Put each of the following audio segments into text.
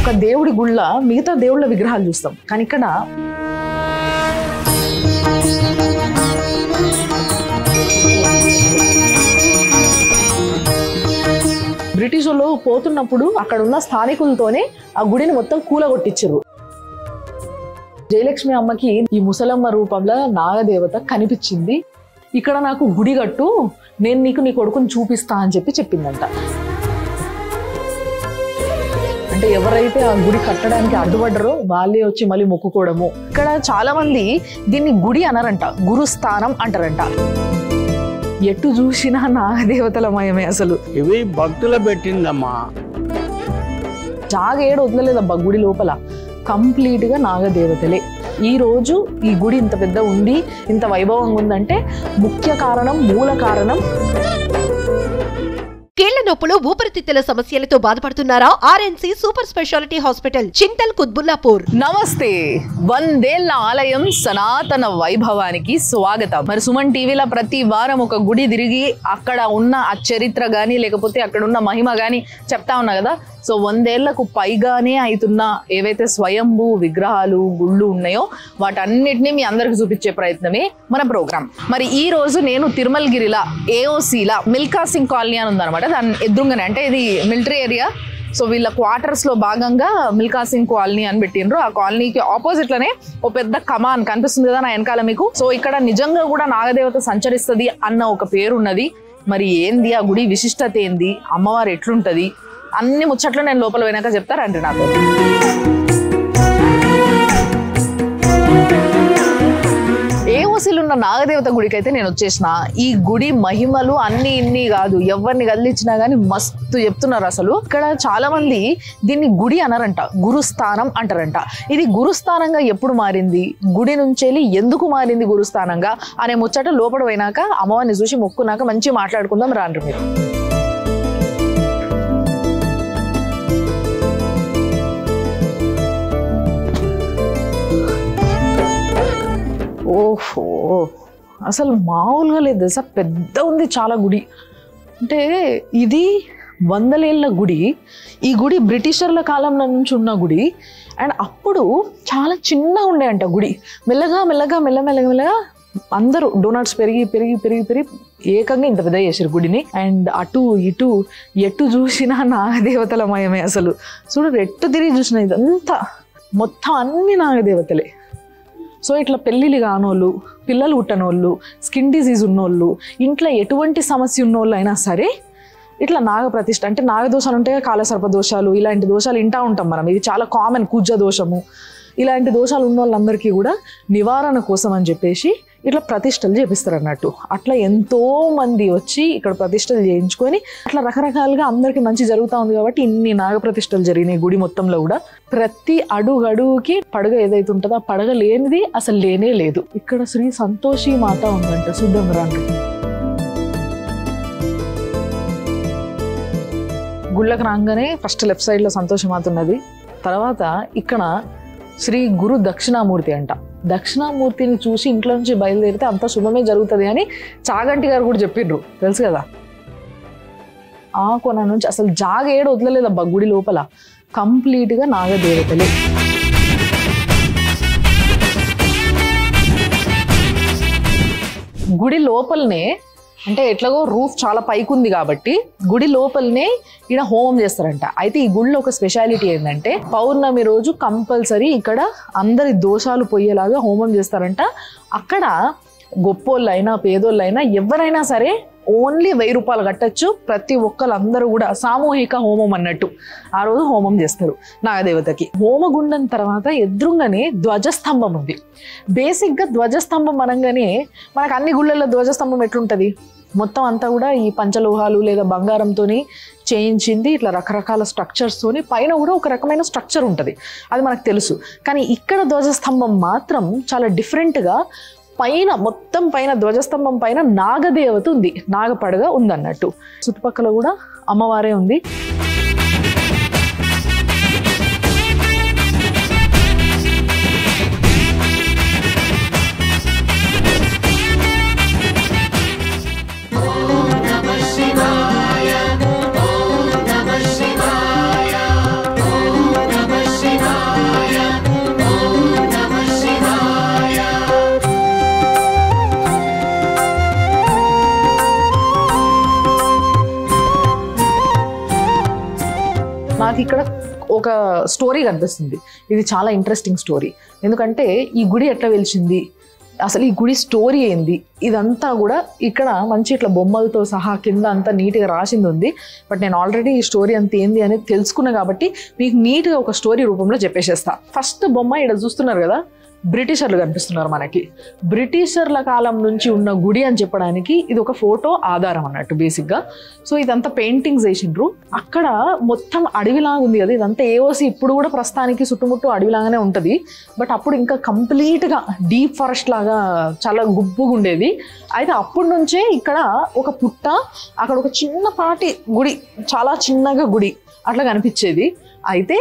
ఒక దేవుడి గుళ్ళ మిగతా దేవుళ్ళ విగ్రహాలు చూస్తాం, కానీ ఇక్కడ బ్రిటిష్ వాళ్ళు పోతున్నప్పుడు అక్కడ ఉన్న స్థానికులతోనే ఆ గుడిని మొత్తం కూలగొట్టించారు. జయలక్ష్మి అమ్మకి ఈ ముసలమ్మ రూపంలో నాగదేవత కనిపించింది. ఇక్కడ నాకు గుడి కట్టు, నేను నీకు నీ కొడుకుని చూపిస్తా అని చెప్పిందంట. అంటే ఎవరైతే ఆ గుడి కట్టడానికి అడ్డుపడ్డారో వాళ్ళే వచ్చి మళ్ళీ మొక్కుకోవడము. ఇక్కడ చాలా మంది దీన్ని గుడి అనరంట, గురుస్థానం అంటారంట. ఎటు చూసినా నాగదేవతల మయమే. అసలు ఇవి భక్తుల పెట్టిందమ్మా, జాగ ఏడు వదలలేదబ్బా. గుడి లోపల కంప్లీట్ గా నాగదేవతలే. ఈ రోజు ఈ గుడి ఇంత పెద్ద ఉంది, ఇంత వైభవంగా ఉందంటే ముఖ్య కారణం, మూల కారణం కీళ్ల నొప్పులు, ఊపిరితిత్తుల సమస్యలతో బాధపడుతున్నారా? ఆర్ఎన్సి super speciality hospital, Chintal, Quthbullapur. నమస్తే. 100 ఏళ్ల ఆలయం సనాతన వైభవానికి స్వాగతం. మరి సుమన్ టీవీలో ప్రతి వారం ఒక గుడి తిరిగి అక్కడ ఉన్న ఆ చరిత్ర గానీ లేకపోతే అక్కడ ఉన్న మహిమ గానీ చెప్తా ఉన్నా కదా. సో 100 ఏళ్లకు పైగానే అవుతున్న ఏవైతే స్వయంభూ విగ్రహాలు, గుళ్ళు ఉన్నాయో వాటన్నిటినీ మీ అందరికి చూపించే ప్రయత్నమే మన ప్రోగ్రామ్. మరి ఈ రోజు నేను తిరుమలగిరిలా ఏఓసీలా మిల్కా సింగ్ కాలనీ అని ఉందన్నమాట. దాని ఎదురుగానే, అంటే ఇది మిలిటరీ ఏరియా. సో వీళ్ళ క్వార్టర్స్ లో భాగంగా మిల్కా సింగ్ కాలనీ అని పెట్టిండ్రు. ఆ కాలనీకి ఆపోజిట్ లోనే ఓ పెద్ద కమాన్ కనిపిస్తుంది కదా నా వెనకాల మీకు. సో ఇక్కడ నిజంగా కూడా నాగదేవత సంచరిస్తుంది అన్న ఒక పేరు ఉన్నది. మరి ఏంది ఆ గుడి విశిష్టత ఏంది, అమ్మవారు ఎట్లుంటది, అన్ని ముచ్చట్లు నేను లోపల పోయినాక చెప్తారండి నాతో. ఏఓసీలు ఉన్న నాగదేవత గుడికి అయితే నేను వచ్చేసిన. ఈ గుడి మహిమలు అన్ని ఇన్ని కాదు, ఎవరిని కదిలిచ్చినా గానీ మస్తు చెప్తున్నారు. అసలు ఇక్కడ చాలా మంది దీన్ని గుడి అనరంట, గురుస్థానం అంటారంట. ఇది గురుస్థానంగా ఎప్పుడు మారింది, గుడి నుంచి ఎందుకు మారింది గురుస్థానంగా అనే ముచ్చట లోపల పోయినాక అమ్మవారిని చూసి మొక్కున్నాక మంచి మాట్లాడుకుందాం రాండ్రు మీరు. ఓహో, అసలు మామూలుగా లేదు సార్, పెద్ద ఉంది చాలా గుడి. అంటే ఇది 100 ఏళ్ల గుడి. ఈ గుడి బ్రిటిషర్ల కాలం నుంచి ఉన్న గుడి. అండ్ అప్పుడు చాలా చిన్నగా ఉండేయంట గుడి. మెల్లగా మెల్లగా మెల్లగా అందరూ డోనట్స్ పెరిగి పెరిగి పెరిగి పెరిగి ఏకంగా ఇంత పెద్ద చేశారు గుడిని. అండ్ అటు ఇటు ఎటు చూసినా నాగదేవతల మయమే. అసలు చూడు, ఎట్టు తిరిగి చూసినా ఇదంతా మొత్తం అన్ని నాగదేవతలే. సో ఇట్లా పెళ్ళిళ్ళు కానోళ్ళు, పిల్లలు పుట్టనోళ్ళు, స్కిన్ డిజీజ్ ఉన్నోళ్ళు, ఇంట్లో ఎటువంటి సమస్య ఉన్నోళ్ళు అయినా సరే ఇట్లా నాగప్రతిష్ఠ, అంటే నాగదోషాలు ఉంటాయి, కాలసర్ప దోషాలు, ఇలాంటి దోషాలు వింటూ ఉంటాం మనం. ఇది చాలా కామన్, కుజ దోషము, ఇలాంటి దోషాలు ఉన్న వాళ్ళందరికీ కూడా నివారణ కోసం అని చెప్పేసి ఇట్లా ప్రతిష్టలు చేపిస్తారు అన్నట్టు. అట్లా ఎంతో మంది వచ్చి ఇక్కడ ప్రతిష్టలు చేయించుకొని అట్లా రకరకాలుగా అందరికి మంచి జరుగుతూ ఉంది కాబట్టి ఇన్ని నాగప్రతిష్టలు జరిగినాయి గుడి మొత్తంలో కూడా. ప్రతి అడుగుకి పడగ ఏదైతే ఉంటుందో ఆ పడగ లేనిది అసలు లేనే లేదు. ఇక్కడ శ్రీ సంతోషి మాత ఉందంట, చూద్దాం రండి. గుళ్ళకి రాగానే ఫస్ట్ లెఫ్ట్ సైడ్ లో సంతోషి మాత ఉన్నది. తర్వాత ఇక్కడ శ్రీ గురు దక్షిణామూర్తి అంట. దక్షిణామూర్తిని చూసి ఇంట్లో నుంచి బయలుదేరితే అంత శుభమే జరుగుతుంది అని చాగంటి గారు కూడా చెప్పిండ్రు, తెలుసు కదా. ఆ కొన నుంచి అసలు జాగ ఏడు వదలలేదబ్బా. గుడి లోపల కంప్లీట్ గా నాగదేవతలే. గుడి లోపలనే, అంటే ఎట్లాగో రూఫ్ చాలా పైకి ఉంది కాబట్టి గుడి లోపలనే ఈడ హోమం చేస్తారంట. అయితే ఈ గుడిలో ఒక స్పెషాలిటీ ఏంటంటే పౌర్ణమి రోజు కంపల్సరీ ఇక్కడ అందరి దోషాలు పోయేలాగా హోమం చేస్తారంట. అక్కడ గొప్పోళ్ళైనా పేదోళ్ళైనా ఎవరైనా సరే ఓన్లీ 1000 రూపాయలు కట్టచ్చు. ప్రతి ఒక్కళ్ళందరూ కూడా సామూహిక హోమం అన్నట్టు ఆ రోజు హోమం చేస్తారు నాగదేవతకి. హోమగుండం తర్వాత ఎదురుగానే ధ్వజస్తంభం ఉంది. బేసిక్గా ధ్వజస్తంభం అనగానే మనకు అన్ని గుళ్ళల్లో ధ్వజస్తంభం ఎట్లుంటుంది, మొత్తం అంతా కూడా ఈ పంచలోహాలు లేదా బంగారంతో చేయించింది. ఇట్లా రకరకాల స్ట్రక్చర్స్తోని పైన కూడా ఒక రకమైన స్ట్రక్చర్ ఉంటుంది, అది మనకు తెలుసు. కానీ ఇక్కడ ధ్వజస్తంభం మాత్రం చాలా డిఫరెంట్గా పైన, మొత్తం పైన ధ్వజస్తంభం పైన నాగదేవత ఉంది, నాగపడగ ఉందన్నట్టు. చుట్టుపక్కల కూడా అమ్మవారే ఉంది. ఇక్కడ ఒక స్టోరీ కనిపిస్తుంది. ఇది చాలా ఇంట్రెస్టింగ్ స్టోరీ. ఎందుకంటే ఈ గుడి ఎట్లా వెలిచింది, అసలు ఈ గుడి స్టోరీ ఏంది, ఇదంతా కూడా ఇక్కడ మంచి ఇట్లా బొమ్మలతో సహా కింద అంతా నీట్గా రాసింది ఉంది. బట్ నేను ఆల్రెడీ ఈ స్టోరీ అంత ఏంది అనేది తెలుసుకున్నా కాబట్టి మీకు నీట్గా ఒక స్టోరీ రూపంలో చెప్పేసేస్తా. ఫస్ట్ బొమ్మ ఇక్కడ చూస్తున్నారు కదా, బ్రిటిషర్లు కనిపిస్తున్నారు మనకి. బ్రిటిషర్ల కాలం నుంచి ఉన్న గుడి అని చెప్పడానికి ఇది ఒక ఫోటో ఆధారం అన్నట్టు బేసిక్గా. సో ఇదంతా పెయింటింగ్స్ వేసిండ్రు. అక్కడ మొత్తం అడవిలాగా ఉంది కదా, ఇదంతా ఏఓసి ఇప్పుడు కూడా ప్రస్తుతానికి చుట్టుముట్టు అడవిలాగానే ఉంటుంది. బట్ అప్పుడు ఇంకా కంప్లీట్గా డీప్ ఫారెస్ట్ లాగా చాలా గుబ్బుగా ఉండేది. అయితే అప్పటి నుంచే ఇక్కడ ఒక పుట్ట, అక్కడ ఒక చిన్నపాటి గుడి, చాలా చిన్నగా గుడి అట్లా కనిపించేది. అయితే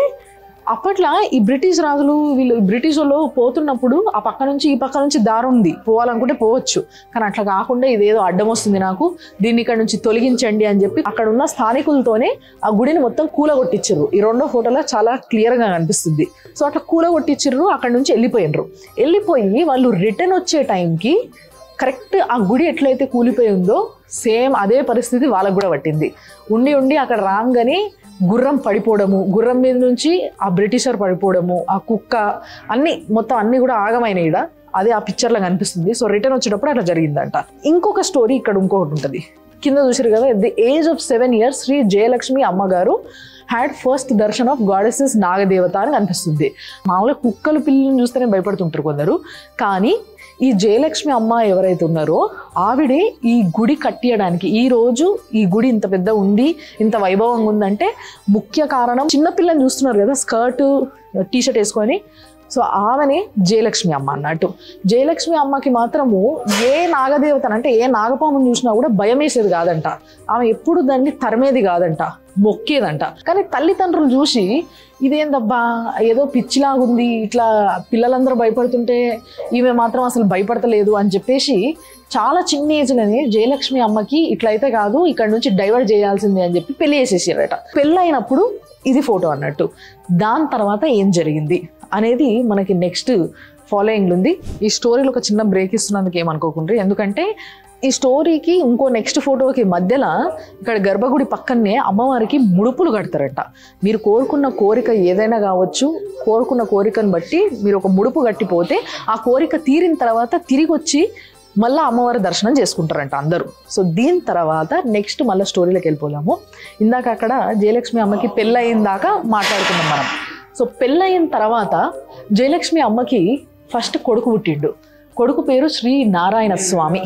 అప్పట్లో ఈ బ్రిటిష్ రాజులు వీళ్ళు బ్రిటిష్ వాళ్ళు పోతున్నప్పుడు ఆ పక్క నుంచి ఈ పక్క నుంచి దారి ఉంది, పోవాలనుకుంటే పోవచ్చు. కానీ అట్లా కాకుండా ఇదేదో అడ్డం వస్తుంది నాకు, దీన్ని ఇక్కడ నుంచి తొలగించండి అని చెప్పి అక్కడ ఉన్న స్థానికులతోనే ఆ గుడిని మొత్తం కూలగొట్టించారు. ఈ రెండో ఫోటోలో చాలా క్లియర్గా కనిపిస్తుంది. సో అట్లా కూలగొట్టించారు, అక్కడ నుంచి వెళ్ళిపోయి వాళ్ళు రిటర్న్ వచ్చే టైంకి కరెక్ట్ ఆ గుడి ఎట్లయితే కూలిపోయి ఉందో సేమ్ అదే పరిస్థితి వాళ్ళకు కూడా పట్టింది. ఉండి అక్కడ రాగానే గుర్రం పడిపోవడము, గుర్రం మీద నుంచి ఆ బ్రిటిషర్ పడిపోవడము, ఆ కుక్క మొత్తం అన్నీ కూడా ఆగమైనాయి. అదే ఆ పిక్చర్లో కనిపిస్తుంది. సో రిటర్న్ వచ్చేటప్పుడు అట్లా జరిగిందంట. ఇంకొక స్టోరీ ఇక్కడ ఇంకొకటి ఉంటుంది. కింద చూసారు కదా, at the age of 7 years Shri Jayalakshmi అమ్మగారు had first darshan of goddesses Nagadevata అని కనిపిస్తుంది. మామూలుగా కుక్కలు పిల్లలను చూస్తేనే భయపడుతుంటారు కొందరు, కానీ ఈ జయలక్ష్మి అమ్మ ఎవరైతే ఉన్నారో ఆవిడే ఈ గుడి కట్టియడానికి, ఈ రోజు ఈ గుడి ఇంత పెద్ద ఉంది, ఇంత వైభవంగా ఉందంటే ముఖ్య కారణం, చిన్నపిల్లని చూస్తున్నారు కదా స్కర్ట్ టీషర్ట్ వేసుకొని, సో ఆమెనే జయలక్ష్మి అమ్మ అన్నట్టు. జయలక్ష్మి అమ్మకి మాత్రము ఏ నాగదేవతను అంటే ఏ నాగపామును చూసినా కూడా భయం వేసేది కాదంట. ఆమె ఎప్పుడు దాన్ని తరిమేది కాదంట, మొక్కేదంట. కానీ తల్లిదండ్రులు చూసి ఇదేందబ్బా ఏదో పిచ్చిలాగుంది, ఇట్లా పిల్లలందరూ భయపడుతుంటే ఈమె మాత్రం అసలు భయపడతలేదు అని చెప్పేసి చాలా చిన్న ఏజ్లోనే జయలక్ష్మి అమ్మకి ఇట్లయితే కాదు, ఇక్కడ నుంచి డైవర్ట్ చేయాల్సిందే అని చెప్పి పెళ్లి చేసేసారట. పెళ్ళైనప్పుడు ఇది ఫోటో అన్నట్టు. దాని తర్వాత ఏం జరిగింది అనేది మనకి నెక్స్ట్ ఫాలోయింగ్ ఉంది. ఈ స్టోరీలో ఒక చిన్న బ్రేక్ ఇస్తున్నందుకు ఏమనుకోకుండా, ఎందుకంటే ఈ స్టోరీకి ఇంకో నెక్స్ట్ ఫోటోకి మధ్యలో ఇక్కడ గర్భగుడి పక్కనే అమ్మవారికి ముడుపులు కడతారట. మీరు కోరుకున్న కోరిక ఏదైనా కావచ్చు, కోరుకున్న కోరికను బట్టి మీరు ఒక ముడుపు కట్టిపోతే ఆ కోరిక తీరిన తర్వాత తిరిగి వచ్చి మళ్ళీ అమ్మవారి దర్శనం చేసుకుంటారంట అందరూ. సో దీని తర్వాత నెక్స్ట్ మళ్ళీ స్టోరీలోకి వెళ్ళిపోలేము. ఇందాక అక్కడ జయలక్ష్మి అమ్మకి పెళ్ళయిన దాకా మాట్లాడుకున్నాం మనం. సో పెళ్ళయిన తర్వాత జయలక్ష్మి అమ్మకి ఫస్ట్ కొడుకు పుట్టిండు. కొడుకు పేరు శ్రీ నారాయణ స్వామి.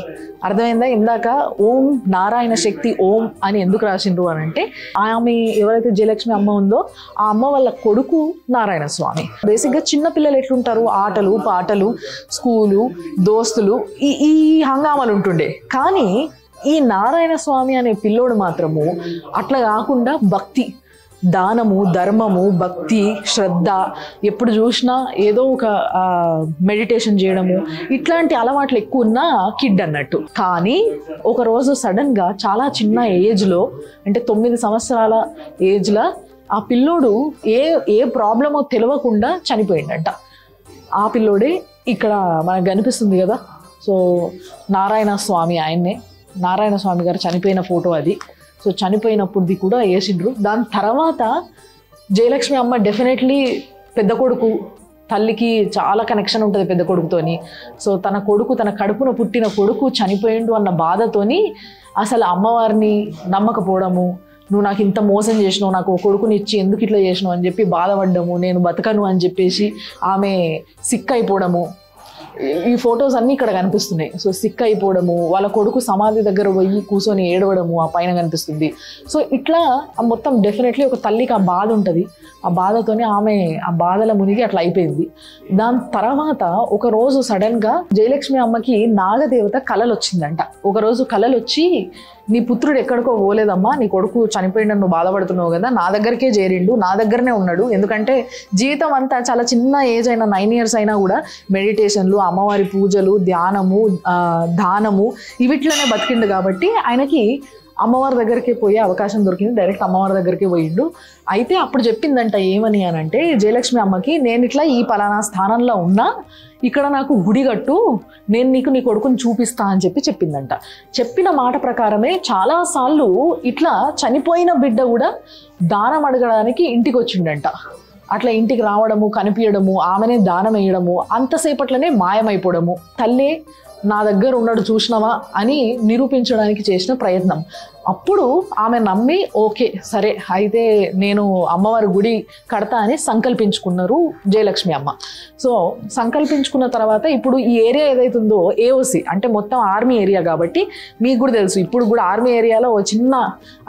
అర్థమైందా? ఇందాక ఓం నారాయణ శక్తి ఓం అని ఎందుకు రాసిండ్రు అని అంటే, ఆమె ఎవరైతే జయలక్ష్మి అమ్మ ఉందో ఆ అమ్మ వాళ్ళ కొడుకు నారాయణ స్వామి. బేసిక్గా చిన్నపిల్లలు ఎట్లుంటారు, ఆటలు పాటలు, స్కూలు, దోస్తులు, ఈ హంగామాలు ఉంటుండే. కానీ ఈ నారాయణ స్వామి అనే పిల్లోడు మాత్రము అట్లా కాకుండా భక్తి, దానము, ధర్మము, భక్తి, శ్రద్ధ, ఎప్పుడు చూసినా ఏదో ఒక మెడిటేషన్ చేయడము, ఇట్లాంటి అలవాట్లు ఎక్కువ ఉన్న కిడ్ అన్నట్టు. కానీ ఒకరోజు సడన్గా చాలా చిన్న ఏజ్లో, అంటే 9 సంవత్సరాల ఏజ్లో ఆ పిల్లోడు ఏ ప్రాబ్లమో తెలియకుండా చనిపోయిందంట. ఆ పిల్లోడే ఇక్కడ మనకు కనిపిస్తుంది కదా. సో నారాయణ స్వామి, ఆయన్నే నారాయణ స్వామి గారు చనిపోయిన ఫోటో అది. సో చనిపోయినప్పుడుది కూడా వేసిండ్రు. దాని తర్వాత జయలక్ష్మి అమ్మ డెఫినెట్లీ పెద్ద కొడుకు, తల్లికి చాలా కనెక్షన్ ఉంటుంది పెద్ద కొడుకుతోని. సో తన కొడుకు, తన కడుపున పుట్టిన కొడుకు చనిపోయిండు అన్న బాధతోని అసలు అమ్మవారిని నమ్మకపోవడము, నువ్వు నాకు ఇంత మోసం చేసినావు, నాకు ఒక కొడుకుని ఇచ్చి ఎందుకు ఇట్లా చేసినావు అని చెప్పి బాధపడ్డము, నేను బతకను అని చెప్పేసి ఆమె సిక్ అయిపోవడము, ఈ ఫొటోస్ అన్నీ ఇక్కడ కనిపిస్తున్నాయి. సో సిక్ అయిపోవడము, వాళ్ళ కొడుకు సమాధి దగ్గర పోయి కూర్చొని ఏడవడము ఆ పైన కనిపిస్తుంది. సో ఇట్లా మొత్తం డెఫినెట్లీ ఒక తల్లికి ఆ బాధ ఉంటుంది. ఆ బాధతోనే ఆమె ఆ బాధల మునిగి అట్లా అయిపోయింది. దాని తర్వాత ఒకరోజు సడన్గా జయలక్ష్మి అమ్మకి నాగదేవత కలలు వచ్చిందంట. ఒకరోజు కలలు వచ్చి, నీ పుత్రుడు ఎక్కడికో పోలేదమ్మా, నీ కొడుకు చనిపోయిందని నువ్వు బాధపడుతున్నావు కదా, నా దగ్గరికే చేరిండు, నా దగ్గరనే ఉన్నాడు. ఎందుకంటే జీవితం అంతా చాలా చిన్న ఏజ్ అయినా 9 years అయినా కూడా మెడిటేషన్లు, అమ్మవారి పూజలు, ధ్యానము, దానము ఇవిట్లోనే బతికిండు. కాబట్టి ఆయనకి అమ్మవారి దగ్గరికి పోయే అవకాశం దొరికింది. డైరెక్ట్ అమ్మవారి దగ్గరికి పోయిండు. అయితే అప్పుడు చెప్పిందంట ఏమని అంటే, జయలక్ష్మి అమ్మకి నేను ఇట్లా ఈ పలానా స్థానంలో ఉన్నా, ఇక్కడ నాకు గుడి కట్టు, నేను నీకు నీ కొడుకుని చూపిస్తా అని చెప్పిందంట. చెప్పిన మాట ప్రకారమే చాలాసార్లు ఇట్లా చనిపోయిన బిడ్డ కూడా దానం అడగడానికి ఇంటికి వచ్చిండంట. అట్లా ఇంటికి రావడము, కనిపించడము, ఆమెనే దానం వేయడము, అంతసేపట్లోనే మాయమైపోవడము, తల్లే నా దగ్గర ఉన్నాడు చూసినవా అని నిరూపించడానికి చేసిన ప్రయత్నం. అప్పుడు ఆమె నమ్మి ఓకే సరే అయితే నేను అమ్మవారి గుడి కడతా అని సంకల్పించుకున్నారు జయలక్ష్మి అమ్మ. సో సంకల్పించుకున్న తర్వాత ఇప్పుడు ఈ ఏరియా ఏదైతుందో ఏఓసి అంటే మొత్తం ఆర్మీ ఏరియా కాబట్టి మీకు కూడా తెలుసు, ఇప్పుడు కూడా ఆర్మీ ఏరియాలో ఓ చిన్న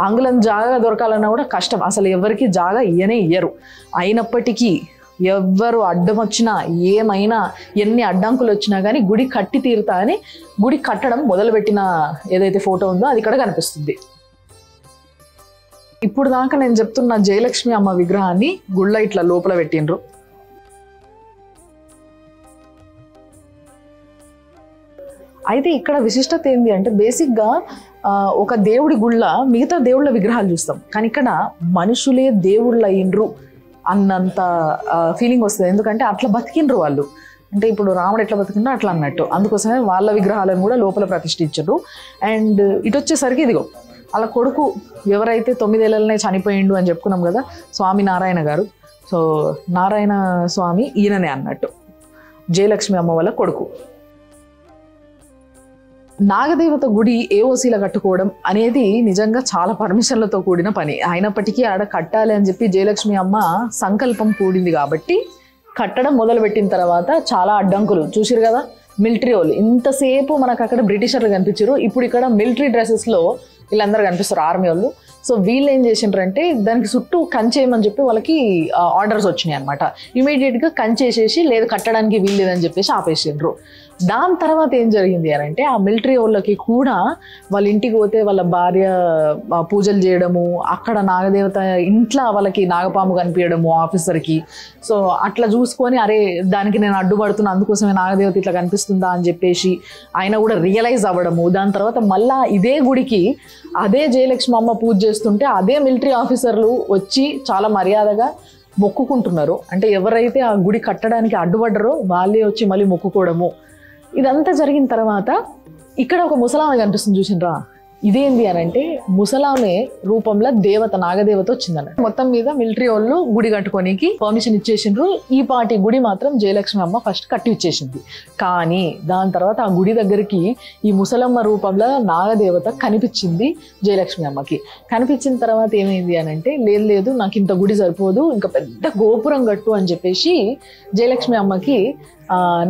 అంగుళం జాగా దొరకాలన్నా కూడా కష్టం. అసలు ఎవరికి జాగా ఇయ్యరు. అయినప్పటికీ ఎవ్వరు అడ్డం వచ్చినా, ఏమైనా ఎన్ని అడ్డంకులు వచ్చినా కానీ గుడి కట్టి తీరుతా అని గుడి కట్టడం మొదలుపెట్టిన ఏదైతే ఫోటో ఉందో అది ఇక్కడ కనిపిస్తుంది. ఇప్పుడు దాకా నేను చెప్తున్న జయలక్ష్మి అమ్మ విగ్రహాన్ని గుళ్ళ ఇట్లా లోపల పెట్టిండ్రు. అయితే ఇక్కడ విశిష్టత ఏంది అంటే, బేసిక్గా ఒక దేవుడి గుళ్ళ మిగతా దేవుళ్ళ విగ్రహాలు చూస్తాం, కానీ ఇక్కడ మనుషులే దేవుళ్ళు అయ్యిండ్రు అన్నంత ఫీలింగ్ వస్తుంది. ఎందుకంటే అట్లా బతికిండ్రు వాళ్ళు. అంటే ఇప్పుడు రాముడు ఎట్లా బతికిండ్రో అట్లా అన్నట్టు. అందుకోసమే వాళ్ళ విగ్రహాలను కూడా లోపల ప్రతిష్ఠించారు. అండ్ ఇటు వచ్చేసరికి ఇదిగో వాళ్ళ కొడుకు ఎవరైతే 9 ఏళ్ళనే చనిపోయిండు అని చెప్పుకున్నాం కదా, స్వామి నారాయణ గారు. సో నారాయణ స్వామి ఈయననే అన్నట్టు, జయలక్ష్మి అమ్మ వాళ్ళ కొడుకు. నాగదేవత గుడి ఏఓసీలో కట్టుకోవడం అనేది నిజంగా చాలా పర్మిషన్లతో కూడిన పని. అయినప్పటికీ ఆడ కట్టాలి అని చెప్పి జయలక్ష్మి అమ్మ సంకల్పం కూడింది కాబట్టి కట్టడం మొదలుపెట్టిన తర్వాత చాలా అడ్డంకులు చూసిరు కదా. మిలిటరీ వాళ్ళు ఇంతసేపు మనకు అక్కడ బ్రిటిషర్లు కనిపించారు, ఇప్పుడు ఇక్కడ మిలిటరీ డ్రెస్సెస్లో వీళ్ళందరూ కనిపిస్తారు, ఆర్మీ వాళ్ళు. సో వీళ్ళు ఏం చేసిండ్రంటే దానికి చుట్టూ కంచేయమని చెప్పి వాళ్ళకి ఆర్డర్స్ వచ్చినాయి అనమాట. ఇమీడియట్గా కంచేసేసి లేదు కట్టడానికి వీల్లేదని చెప్పేసి ఆపేసిండ్రు. దాని తర్వాత ఏం జరిగింది అని అంటే, ఆ మిలిటరీ వాళ్ళకి కూడా వాళ్ళ ఇంటికి పోతే వాళ్ళ భార్య పూజలు చేయడము, అక్కడ నాగదేవత ఇంట్లో వాళ్ళకి నాగపాము కనిపించడము ఆఫీసర్కి. సో అట్లా చూసుకొని అరే దానికి నేను అడ్డుపడుతున్నా, అందుకోసమే నాగదేవత ఇట్లా కనిపిస్తుందా అని చెప్పేసి ఆయన కూడా రియలైజ్ అవ్వడము. దాని తర్వాత మళ్ళా ఇదే గుడికి అదే జయలక్ష్మి అమ్మ పూజ చేస్తుంటే అదే మిలిటరీ ఆఫీసర్లు వచ్చి చాలా మర్యాదగా మొక్కుకుంటున్నారు. అంటే ఎవరైతే ఆ గుడి కట్టడానికి అడ్డుపడ్డారో వాళ్ళే వచ్చి మళ్ళీ మొక్కుకోవడము. ఇదంతా జరిగిన తర్వాత ఇక్కడ ఒక ముసలామె కనిపిస్తుంది చూసిండ్రా. ఇదేంది అని అంటే ముసలామె రూపంలో దేవత నాగదేవత వచ్చిందన్నట్టు. మొత్తం మీద మిలిటరీ వాళ్ళు గుడి కట్టుకోనికి పర్మిషన్ ఇచ్చేసిండ్రు. ఈ పాటి గుడి మాత్రం జయలక్ష్మి అమ్మ ఫస్ట్ కట్టి ఇచ్చేసింది. కానీ దాని తర్వాత ఆ గుడి దగ్గరికి ఈ ముసలమ్మ రూపంలో నాగదేవత కనిపించింది జయలక్ష్మి అమ్మకి. కనిపించిన తర్వాత ఏమైంది అని అంటే లేదు నాకు ఇంత గుడి సరిపోదు, ఇంకా పెద్ద గోపురం కట్టు అని చెప్పేసి జయలక్ష్మి అమ్మకి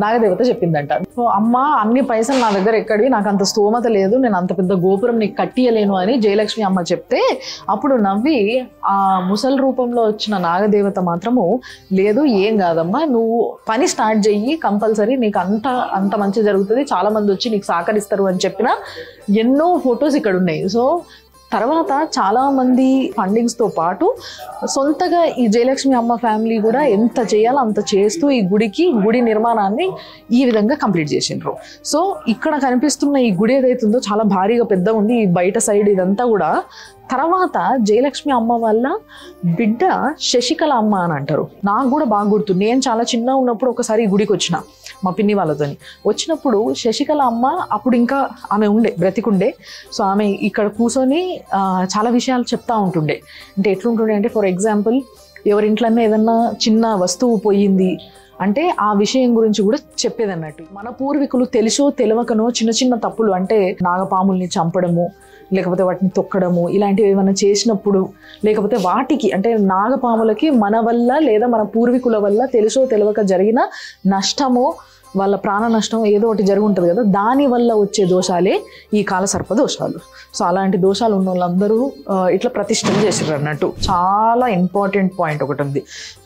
నాగదేవత చెప్పిందంట. సో అమ్మ అన్ని పైసలు నా దగ్గర ఎక్కడివి, నాకు అంత స్తోమత లేదు, నేను అంత పెద్ద గోపురం నీకు కట్టియలేను అని జయలక్ష్మి అమ్మ చెప్తే అప్పుడు నవ్వి ఆ ముసలి రూపంలో వచ్చిన నాగదేవత మాత్రము లేదు ఏం కాదమ్మా, నువ్వు పని స్టార్ట్ చెయ్యి, కంపల్సరీ నీకు అంత మంచి జరుగుతుంది, చాలా మంది వచ్చి నీకు సహకరిస్తారు అని చెప్పిన ఎన్నో ఫొటోస్ ఇక్కడ ఉన్నాయి. సో తర్వాత చాలామంది ఫండింగ్స్తో పాటు సొంతగా ఈ జయలక్ష్మి అమ్మ ఫ్యామిలీ కూడా ఎంత చేయాలో అంత చేస్తూ ఈ గుడి నిర్మాణాన్ని ఈ విధంగా కంప్లీట్ చేసిండ్రు. సో ఇక్కడ కనిపిస్తున్న ఈ గుడి ఏదైతుందో చాలా భారీగా పెద్ద ఉంది. ఈ బయట సైడ్ ఇదంతా కూడా తర్వాత జయలక్ష్మి అమ్మ వాళ్ళ బిడ్డ శశికళ అమ్మ అని అంటారు. నాకు కూడా బాగా గుర్తు, నేను చాలా చిన్న ఉన్నప్పుడు ఒకసారి ఈ గుడికి వచ్చిన మా పిన్ని వాళ్ళతోని. వచ్చినప్పుడు శశికళ అమ్మ అప్పుడు ఇంకా ఆమె బ్రతికుండే. సో ఆమె ఇక్కడ కూర్చొని చాలా విషయాలు చెప్తా ఉంటుండే. అంటే ఎట్లుంటుండే అంటే ఫర్ ఎగ్జాంపుల్ ఎవరింట్లోనే ఏదన్నా చిన్న వస్తువు పోయింది అంటే ఆ విషయం గురించి కూడా చెప్పేదన్నట్టు. మన పూర్వీకులు తెలుసో తెలియకనో చిన్న చిన్న తప్పులు అంటే నాగపాముల్ని చంపడము, లేకపోతే వాటిని తొక్కడము, ఇలాంటివి ఏమైనా చేసినప్పుడు లేకపోతే వాటికి అంటే నాగపాములకి మన వల్ల లేదా మన పూర్వీకుల వల్ల తెలుసో తెలియక జరిగిన నష్టమో వాళ్ళ ప్రాణ నష్టం ఏదో ఒకటి జరిగి ఉంటుంది కదా, దాని వల్ల వచ్చే దోషాలే ఈ కాలసర్ప దోషాలు. సో అలాంటి దోషాలు ఉన్న వాళ్ళందరూ ఇట్లా ప్రతిష్టలు చేసారు అన్నట్టు. చాలా ఇంపార్టెంట్ పాయింట్ ఒకటి ఉంది,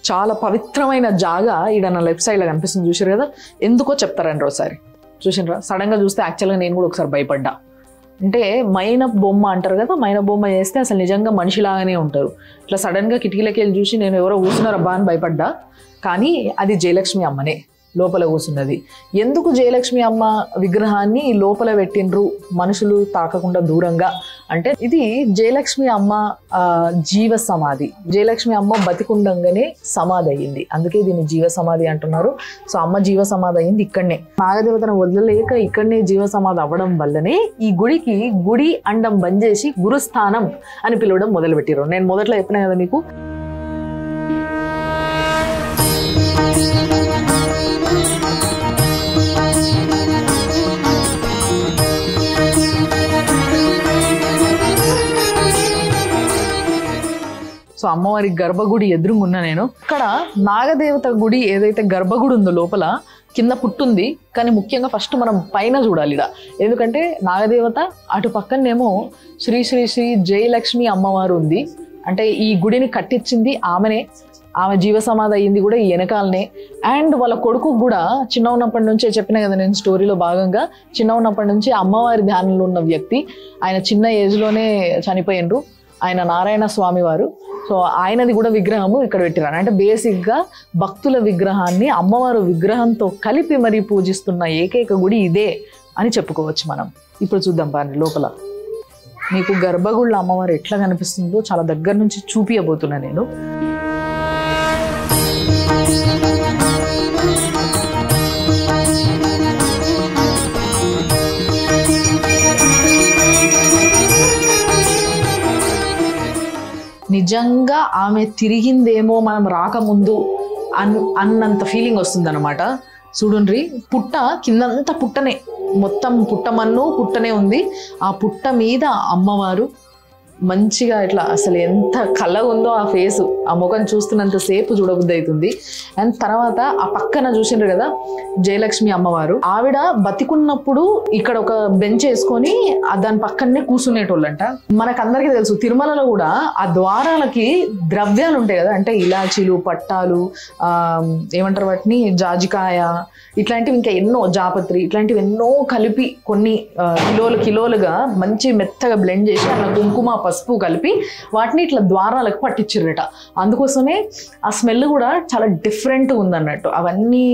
చాలా పవిత్రమైన జాగా ఈడ నా లెఫ్ట్ సైడ్లో కనిపిస్తుంది చూసారు కదా. ఎందుకో చెప్తారండి ఒకసారి చూసినరా. సడన్గా చూస్తే యాక్చువల్గా నేను కూడా ఒకసారి భయపడ్డా. అంటే మైన బొమ్మ అంటారు కదా, మైన బొమ్మ చేస్తే అసలు నిజంగా మనిషిలాగానే ఉంటారు. ఇట్లా సడన్గా కిటికీలకి వెళ్ళి చూసి నేను ఎవరో కూర్చున్నారబ్బా అని భయపడ్డా. కానీ అది జయలక్ష్మి అమ్మనే. లోపల కూర్చున్నది. ఎందుకు జయలక్ష్మి అమ్మ విగ్రహాన్ని లోపల పెట్టిండ్రు మనుషులు తాకకుండా దూరంగా అంటే, ఇది జయలక్ష్మి అమ్మ జీవ సమాధి. జయలక్ష్మి అమ్మ బతికుండంగానే సమాధి అయ్యింది, అందుకే దీన్ని జీవ సమాధి అంటున్నారు. సో అమ్మ జీవ సమాధి అయ్యింది ఇక్కడనే, నాగదేవతను వదలలేక ఇక్కడనే జీవ సమాధి అవ్వడం వల్లనే ఈ గుడికి గుడి అండం బంద్ చేసి గురుస్థానం అని పిలవడం మొదలుపెట్టారు. నేను మొదట్లో చెప్పినా కదా మీకు, సో అమ్మవారి గర్భగుడి ఎదురుగున్నా నేను. ఇక్కడ నాగదేవత గుడి ఏదైతే గర్భగుడి ఉందో లోపల కింద పుట్టుంది, కానీ ముఖ్యంగా ఫస్ట్ మనం పైన చూడాలి ఇక. ఎందుకంటే నాగదేవత అటు పక్కనేమో శ్రీ శ్రీ శ్రీ జయలక్ష్మి అమ్మవారు ఉంది. అంటే ఈ గుడిని కట్టించింది ఆమెనే, ఆమె జీవ సమాధి అయ్యింది కూడా ఈ వెనకాలనే. అండ్ వాళ్ళ కొడుకు కూడా చిన్న ఉన్నప్పటి నుంచే చెప్పిన కదా నేను స్టోరీలో భాగంగా, చిన్న ఉన్నప్పటి నుంచి అమ్మవారి ధ్యానంలో ఉన్న వ్యక్తి. ఆయన చిన్న ఏజ్లోనే చనిపోయిండ్రు, ఆయన నారాయణ స్వామి వారు. సో ఆయనది కూడా విగ్రహము ఇక్కడ పెట్టిరాను. అంటే బేసిక్గా భక్తుల విగ్రహాన్ని అమ్మవారు విగ్రహంతో కలిపి మరీ పూజిస్తున్న ఏకైక గుడి ఇదే అని చెప్పుకోవచ్చు మనం. ఇప్పుడు చూద్దాం బాగా లోపల. మీకు గర్భగుళ్ళ అమ్మవారు ఎట్లా కనిపిస్తుందో చాలా దగ్గర నుంచి చూపియబోతున్నా నేను. నిజంగా ఆమె తిరిగిందేమో మనం రాకముందు అన్నంత ఫీలింగ్ వస్తుంది అనమాట. చూడండి, పుట్ట కిందంతా పుట్టనే, మొత్తం పుట్టమన్ను పుట్టనే ఉంది. ఆ పుట్ట మీద అమ్మవారు మంచిగా ఇట్లా అసలు ఎంత కళ్ళగా ఉందో ఆ ఫేసు, ఆ ముఖం చూస్తున్నంత సేపు చూడబుద్ధి అవుతుంది. అండ్ తర్వాత ఆ పక్కన చూసిండ్రు కదా జయలక్ష్మి అమ్మవారు, ఆవిడ బతికున్నప్పుడు ఇక్కడ ఒక బెంచ్ వేసుకొని దాని పక్కనే కూర్చునేటోళ్ళంట. మనకందరికీ తెలుసు తిరుమలలో కూడా ఆ ద్వారాలకి ద్రవ్యాలు ఉంటాయి కదా, అంటే ఇలాచీలు, పట్టాలు, ఏమంటారు వాటిని, జాజికాయ, ఇట్లాంటివి ఇంకా ఎన్నో, జాపత్రి, ఇట్లాంటివి ఎన్నో కలిపి కొన్ని కిలోలుగా మంచి మెత్తగా బ్లెండ్ చేసి అట్లా కుంకుమ పసుపు కలిపి వాటిని ఇట్లా ద్వారాలకు పట్టించారట. అందుకోసమే ఆ స్మెల్ కూడా చాలా డిఫరెంట్ ఉందన్నట్టు. అవన్నీ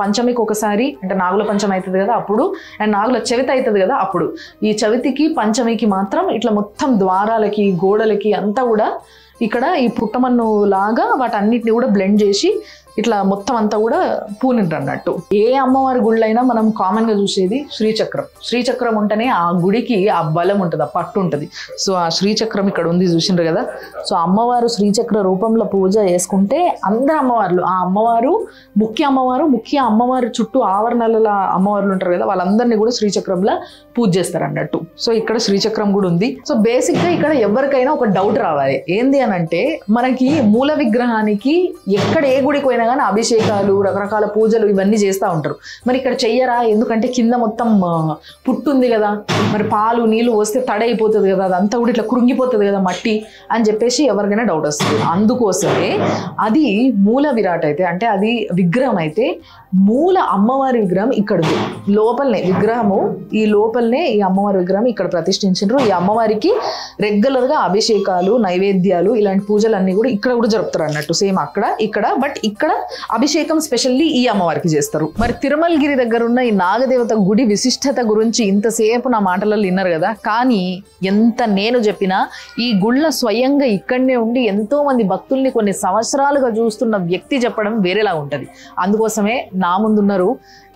పంచమికి ఒకసారి, అంటే నాగుల పంచమి అవుతుంది కదా అప్పుడు, అండ్ నాగుల చవితి అవుతుంది కదా అప్పుడు, ఈ చవితికి పంచమికి మాత్రం ఇట్లా మొత్తం ద్వారాలకి గోడలకి అంతా కూడా ఇక్కడ ఈ పుట్టమన్ను లాగా వాటన్నిటిని కూడా బ్లెండ్ చేసి ఇట్లా మొత్తం అంతా కూడా పూనిండ్రు అన్నట్టు. ఏ అమ్మవారి గుళ్ళైనా మనం కామన్గా చూసేది శ్రీచక్రం. శ్రీచక్రం ఉంటేనే ఆ గుడికి ఆ బలం ఉంటుంది, ఆ పట్టు ఉంటుంది. సో ఆ శ్రీచక్రం ఇక్కడ ఉంది, చూసిండ్రు కదా. సో అమ్మవారు శ్రీచక్ర రూపంలో పూజ చేసుకుంటే అందరు అమ్మవార్లు, ఆ అమ్మవారు ముఖ్య అమ్మవారి చుట్టూ ఆవరణల అమ్మవార్లు ఉంటారు కదా, వాళ్ళందరినీ కూడా శ్రీచక్రంలో పూజ చేస్తారు అన్నట్టు. సో ఇక్కడ శ్రీచక్రం కూడా ఉంది. సో బేసిక్గా ఇక్కడ ఎవరికైనా ఒక డౌట్ రావాలి, ఏంది అని అంటే, మనకి మూల విగ్రహానికి ఎక్కడ ఏ గుడికి పోయినా కానీ అభిషేకాలు, రకరకాల పూజలు ఇవన్నీ చేస్తూ ఉంటారు. మరి ఇక్కడ చెయ్యరా? ఎందుకంటే కింద మొత్తం పుట్టుంది కదా, మరి పాలు నీళ్లు వస్తే తడైపోతుంది కదా, అదంతా కూడా ఇట్లా కృంగిపోతుంది కదా మట్టి అని చెప్పేసి ఎవరికైనా డౌట్ వస్తుంది. అందుకోసమే అది మూల విరాట్ అయితే, అంటే అది విగ్రహం అయితే, మూల అమ్మవారి విగ్రహం ఇక్కడ ఉంది లోపలనే. విగ్రహము ఈ లోపలనే ఈ అమ్మవారి విగ్రహం ఇక్కడ ప్రతిష్ఠించారు. ఈ అమ్మవారికి రెగ్యులర్గా అభిషేకాలు, నైవేద్యాలు, ఇలాంటి పూజలన్నీ కూడా ఇక్కడ కూడా జరుపుతారు అన్నట్టు. సేమ్ అక్కడ ఇక్కడ, బట్ ఇక్కడ అభిషేకం స్పెషల్లీ ఈ అమ్మవారికి చేస్తారు. మరి తిరుమలగిరి దగ్గర ఉన్న ఈ నాగదేవత గుడి విశిష్టత గురించి ఇంతసేపు నా మాటలలో విన్నారు కదా, కానీ ఎంత నేను చెప్పినా ఈ గుళ్ళ స్వయంగా ఇక్కడనే ఉండి ఎంతో మంది భక్తుల్ని కొన్ని సంవత్సరాలుగా చూస్తున్న వ్యక్తి చెప్పడం వేరేలా ఉంటది. అందుకోసమే నా ముందున్నారు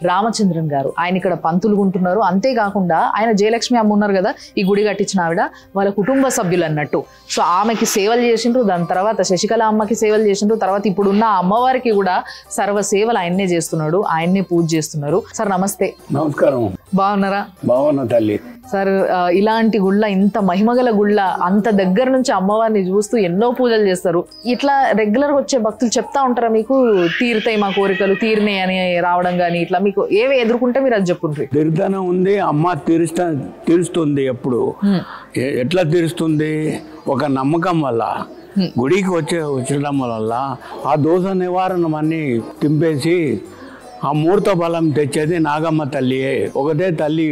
రామచంద్రన్ గారు. ఆయన ఇక్కడ పంతులు ఉంటున్నారు. అంతేకాకుండా ఆయన జయలక్ష్మి అమ్మ ఉన్నారు కదా, ఈ గుడి కట్టించిన ఆవిడ, వాళ్ళ కుటుంబ సభ్యులు అన్నట్టు. సో ఆమెకి సేవలు చేసిండ్రు, దాని తర్వాత శశికళ అమ్మకి సేవలు చేసిండ్రు, తర్వాత ఇప్పుడున్న అమ్మవారికి కూడా సర్వ సేవలు ఆయన్నే చేస్తున్నాడు, ఆయన్నే పూజ చేస్తున్నారు. సార్ నమస్తే. నమస్కారం. బాగున్నారా? బాగున్నా తల్లి. సార్ ఇలాంటి గుళ్ళ, ఇంత మహిమగల గుళ్ళ, అంత దగ్గర నుంచి అమ్మవారిని చూస్తూ ఎన్నో పూజలు చేస్తారు. ఇట్లా రెగ్యులర్గా వచ్చే భక్తులు చెప్తా ఉంటారా మీకు, తీరుతాయి మా కోరికలు, తీరినాయి అని రావడం కానీ, ఇట్లా మీకు ఏవి ఎదుర్కొంటే మీరు అది చెప్పుండ్రి? తీర్థనం ఉంది, అమ్మ తీరుస్తుంది. ఎప్పుడు ఎట్లా తీరుస్తుంది? ఒక నమ్మకం వల్ల, గుడికి వచ్చడం వల్ల ఆ దోష నివారణం అన్ని తింపేసి ఆ మూర్త బలం తెచ్చేది నాగమ్మ తల్లియే. ఒకటే తల్లి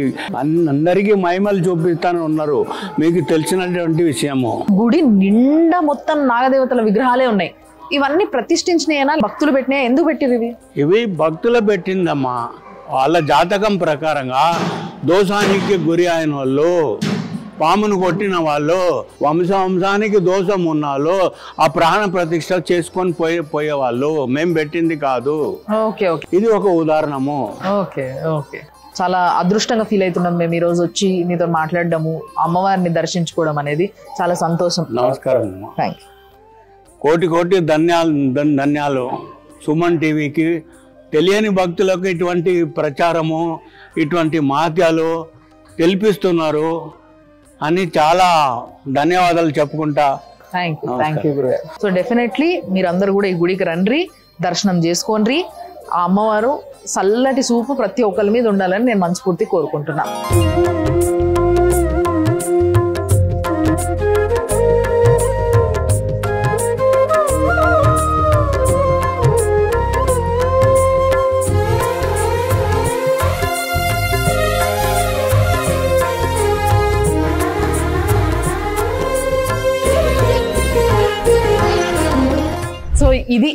అందరికీ మహిమలు చూపిస్తానే ఉన్నారు. మీకు తెలిసినటువంటి విషయము, గుడి నిండా మొత్తం నాగదేవతల విగ్రహాలే ఉన్నాయి. ఇవన్నీ ప్రతిష్ఠించినాయనా, భక్తులు పెట్టినాయా? ఎందుకు పెట్టిరు ఇవి? ఇవి భక్తులు పెట్టిందమ్మా. వాళ్ళ జాతకం ప్రకారంగా దోషానికి గురి అయిన వాళ్ళు, పామును కొట్టిన వాళ్ళు, వంశానికి దోషం ఉన్నాళ్ళు ఆ ప్రాణ ప్రతిష్ఠ చేసుకొని పోయేవాళ్ళు. మేము పెట్టింది కాదు. ఓకే ఓకే, ఇది ఒక ఉదాహరణము. Okay okay. చాలా అదృష్టంగా ఫీల్ అవుతున్నాం మేము ఈ రోజు వచ్చి మీతో మాట్లాడడము, అమ్మవారిని దర్శించుకోవడం అనేది చాలా సంతోషం. నమస్కారం. Thank you. కోటి కోటి ధన్యాలు సుమన్ టీవీకి. తెలియని భక్తులకు ఇటువంటి ప్రచారము, ఇటువంటి మహత్యాలు తెలిపిస్తున్నారు అని చాలా ధన్యవాదాలు చెప్పుకుంటా. థ్యాంక్ యూ గురుగారు. సో డెఫినెట్లీ మీరందరూ కూడా ఈ గుడికి రండి, దర్శనం చేసుకోండి. ఆ అమ్మవారు చల్లటి చూపు ప్రతి ఒక్కరి మీద ఉండాలని నేను మనస్ఫూర్తి కోరుకుంటున్నా. సో ఇది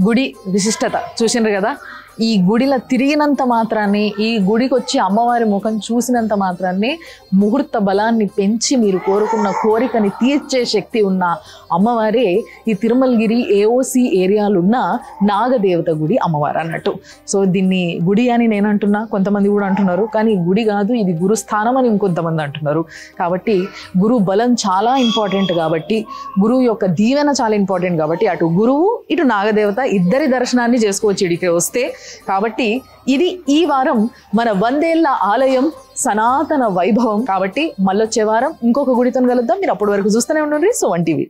గుడి విశిష్టత చూసినారు కదా. ఈ గుడిలో తిరిగినంత మాత్రాన్ని, ఈ గుడికి వచ్చి అమ్మవారి ముఖం చూసినంత మాత్రాన్ని ముహూర్త బలాన్ని పెంచి మీరు కోరుకున్న కోరికని తీర్చే శక్తి ఉన్న అమ్మవారే ఈ తిరుమలగిరి ఏఓసి ఏరియాలో ఉన్న నాగదేవత గుడి అమ్మవారు అన్నట్టు. సో దీన్ని గుడి అని నేను అంటున్నా, కొంతమంది కూడా అంటున్నారు, కానీ గుడి కాదు, ఇది గురుస్థానం అని ఇంకొంతమంది అంటున్నారు. కాబట్టి గురు బలం చాలా ఇంపార్టెంట్, కాబట్టి గురువు యొక్క దీవెన చాలా ఇంపార్టెంట్. కాబట్టి అటు గురువు ఇటు నాగదేవత ఇద్దరి దర్శనాన్ని చేసుకోవచ్చు ఇడికి వస్తే. కాబట్టి ఇది ఈ వారం మన 100 ఏళ్ల ఆలయం సనాతన వైభవం. కాబట్టి మళ్ళొచ్చే వారం ఇంకొక గుడితో కలుద్దాం. మీరు అప్పటి వరకు చూస్తూనే ఉండండి సుమన్ టీవీ.